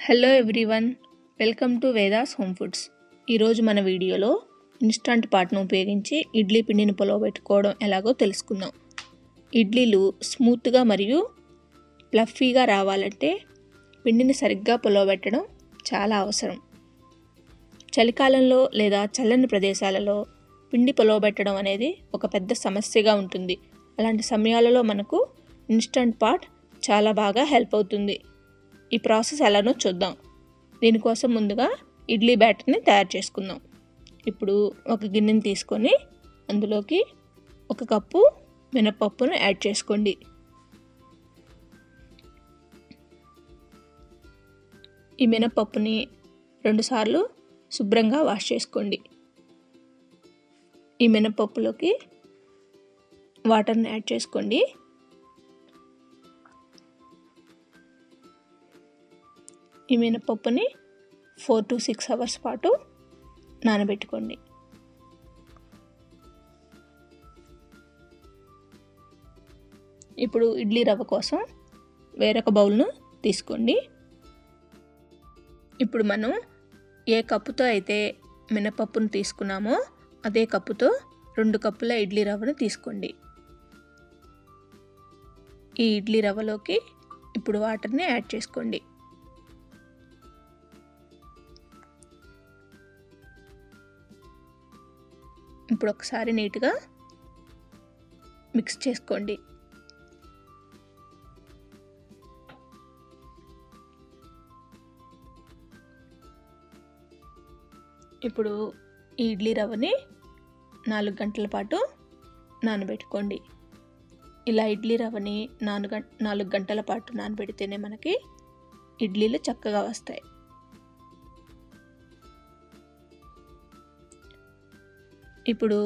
Hello everyone, welcome to Vedas home foods. ఈరోజు మన వీడియోలో ఇన్స్టంట్ పాట్ను ఉపయోగించి ఇడ్లీ పిండిని పులవబెట్టుకోవడం ఎలాగో తెలుసుకుందాం. ఇడ్లీలు స్మూత్గా మరియు ఫ్లఫీగా రావాలంటే పిండిని సరిగ్గా పులవబెట్టడం చాలా అవసరం. చలికాలంలో లేదా చల్లని ప్రదేశాలలో పిండి పులవబెట్టడం అనేది ఒక పెద్ద సమస్యగా ఉంటుంది. అలాంటి సమయాలలో మనకు ఇన్స్టంట్ పాట్ చాలా బాగా హెల్ప్ అవుతుంది. ఈ ప్రాసెస్ ఎలానో చూద్దాం. దీనికోసం ముందుగా ఇడ్లీ బ్యాటర్ని తయారు చేసుకుందాం. ఇప్పుడు ఒక గిన్నెని తీసుకొని అందులోకి 1 కప్పు మినపప్పును యాడ్ చేసుకోండి. ఈ మినపప్పుని 2 సార్లు శుభ్రంగా వాష్ చేసుకోండి. ఈ మినపప్పులోకి వాటర్ని యాడ్ చేసుకోండి. ఈ మినపప్పుని 4 to 6 అవర్స్ పాటు నానబెట్టుకోండి. ఇప్పుడు ఇడ్లీ రవ్వ కోసం వేరొక బౌల్ను తీసుకోండి. ఇప్పుడు మనం ఏ కప్పుతో అయితే మినపప్పును తీసుకున్నామో అదే కప్పుతో 2 కప్పుల ఇడ్లీ రవ్వను తీసుకోండి. ఈ ఇడ్లీ రవ్వలోకి ఇప్పుడు వాటర్ని యాడ్ చేసుకోండి. ఇప్పుడు ఒకసారి నీట్గా మిక్స్ చేసుకోండి. ఇప్పుడు ఈ ఇడ్లీ రవ్వని 4 గంటల పాటు నానబెట్టుకోండి. ఇలా ఇడ్లీ రవ్వని 4 గంటల పాటు నానబెడితేనే మనకి ఇడ్లీలు చక్కగా వస్తాయి. ఇప్పుడు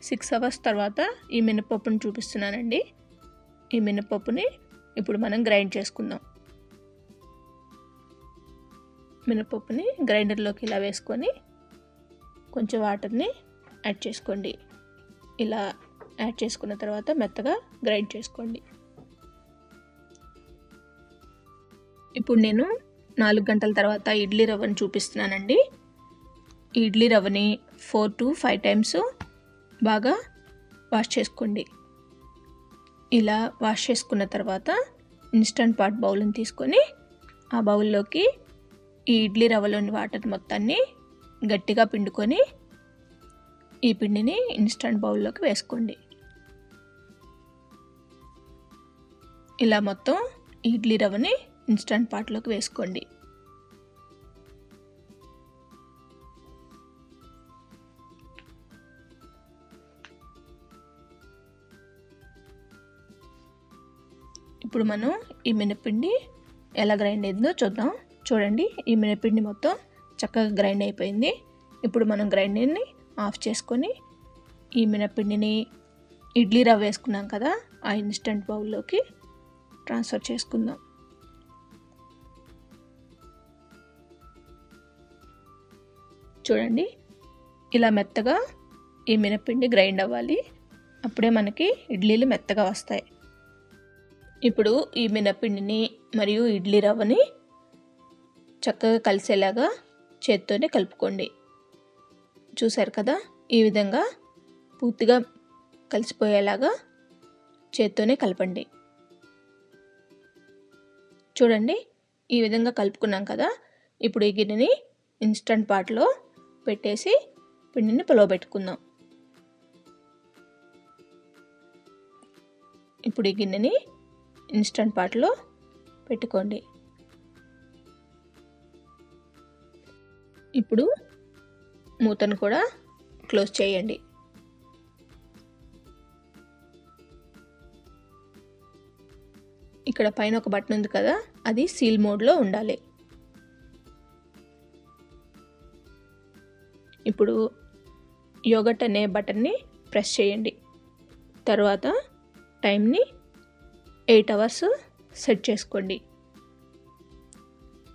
6 అవర్స్ తర్వాత ఈ మినపప్పుని చూపిస్తున్నానండి. ఈ మినపప్పుని ఇప్పుడు మనం గ్రైండ్ చేసుకుందాం. మినపప్పుని గ్రైండర్లోకి ఇలా వేసుకొని కొంచెం వాటర్ని యాడ్ చేసుకోండి. ఇలా యాడ్ చేసుకున్న తర్వాత మెత్తగా గ్రైండ్ చేసుకోండి. ఇప్పుడు నేను 4 గంటల తర్వాత ఇడ్లీ రవ్వని చూపిస్తున్నానండి. ఈ ఇడ్లీ రవ్వని 4 to 5 టైమ్స్ బాగా వాష్ చేసుకోండి. ఇలా వాష్ చేసుకున్న తర్వాత ఇన్స్టంట్ పాట్ బౌల్ని తీసుకొని ఆ బౌల్లోకి ఈ ఇడ్లీ రవ్వలోని వాటర్ మొత్తాన్ని గట్టిగా పిండుకొని ఈ పిండిని ఇన్స్టంట్ బౌల్లోకి వేసుకోండి. ఇలా మొత్తం ఇడ్లీ రవ్వని ఇన్స్టంట్ పాట్లోకి వేసుకోండి. ఇప్పుడు మనం ఈ మినపిండి ఎలా గ్రైండ్ అయిందో చూద్దాం. చూడండి, ఈ మినపిండి మొత్తం చక్కగా గ్రైండ్ అయిపోయింది. ఇప్పుడు మనం గ్రైండర్ని ఆఫ్ చేసుకొని ఈ మినపిండిని ఇడ్లీ రవ్వ వేసుకున్నాం కదా ఆ ఇన్స్టంట్ బౌల్లోకి ట్రాన్స్ఫర్ చేసుకుందాం. చూడండి, ఇలా మెత్తగా ఈ మినపిండి గ్రైండ్ అవ్వాలి. అప్పుడే మనకి ఇడ్లీలు మెత్తగా వస్తాయి. ఇప్పుడు ఈ మినపిండిని మరియు ఇడ్లీ రవ్వని చక్కగా కలిసేలాగా చేత్తోనే కలుపుకోండి. చూసారు కదా, ఈ విధంగా పూర్తిగా కలిసిపోయేలాగా చేత్తోనే కలపండి. చూడండి, ఈ విధంగా కలుపుకున్నాం కదా. ఇప్పుడు ఈ గిన్నెని ఇన్స్టంట్ పాట్లో పెట్టేసి పిండిని పులవబెట్టుకుందాం. ఇప్పుడు ఈ గిన్నెని ఇన్స్టంట్ పాట్లో పెట్టుకోండి. ఇప్పుడు మూతను కూడా క్లోజ్ చేయండి. ఇక్కడ పైన ఒక బటన్ ఉంది కదా, అది సీల్ మోడ్లో ఉండాలి. ఇప్పుడు యోగర్ట్ అనే బటన్ని ప్రెస్ చేయండి. తర్వాత టైంని 8 అవర్స్ సెట్ చేసుకోండి.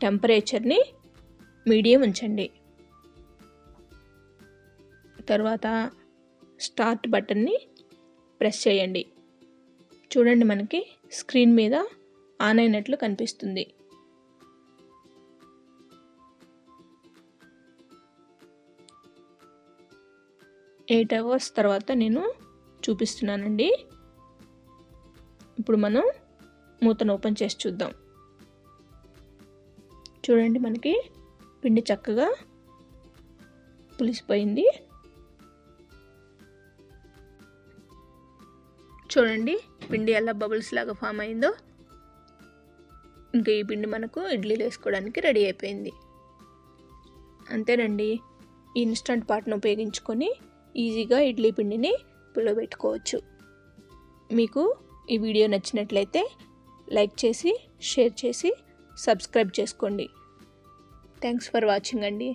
టెంపరేచర్ని మీడియం ఉంచండి. తర్వాత స్టార్ట్ బటన్ని ప్రెస్ చేయండి. చూడండి, మనకి స్క్రీన్ మీద ఆన్ అయినట్లు కనిపిస్తుంది. 8 అవర్స్ తర్వాత నేను చూపిస్తున్నానండి. ఇప్పుడు మనం మూతను ఓపెన్ చేసి చూద్దాం. చూడండి, మనకి పిండి చక్కగా పులిసిపోయింది. చూడండి పిండి ఎలా బబుల్స్ లాగా ఫామ్ అయిందో. ఇంకా ఈ పిండి మనకు ఇడ్లీలు వేసుకోవడానికి రెడీ అయిపోయింది. అంతేనండి, ఈ ఇన్స్టంట్ పాట్ను ఉపయోగించుకొని ఈజీగా ఇడ్లీ పిండిని పులియబెట్టుకోవచ్చు. మీకు ఈ వీడియో నచ్చినట్లయితే లైక్ చేసి, షేర్ చేసి, సబ్స్క్రైబ్ చేసుకోండి. థ్యాంక్స్ ఫర్ వాచింగ్ అండి.